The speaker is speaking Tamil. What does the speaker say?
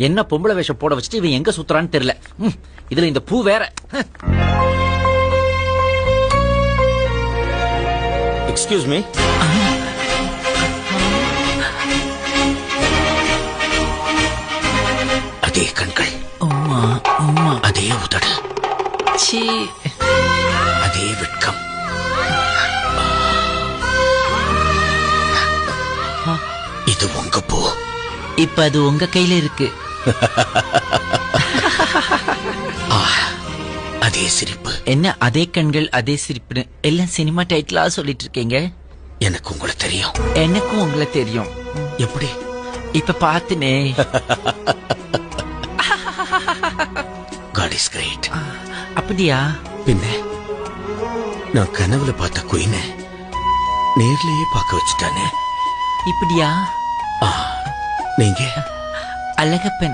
என்ன பொம்பளை வேஷம் போட வச்சுட்டு இவன் எங்க சுத்துறான்னு தெரியல. இதுல இந்த பூ வேற. Excuse me. அதே கண்கள், அதே உதடு, அதே வெட்கம். இது உங்க பூ. இப்ப அது உங்க கையில இருக்கு. அதே சிரிப்பு. என்ன அதே கண்கள் அதே சிரிப்பு எல்லாம் சினிமா டைட்டிலா சொல்லிட்டு இருக்கீங்க? எனக்கு உங்களை தெரியும். எனக்கும் உங்களை தெரியும். எப்படி? இப்ப பாத்துனே. God is great. அப்படியா? பின்ன நான் கனவுல பார்த்த குயினை நேர்லயே பார்க்க வச்சுட்டானே. இப்படியா? நீங்க அழகப்பன்.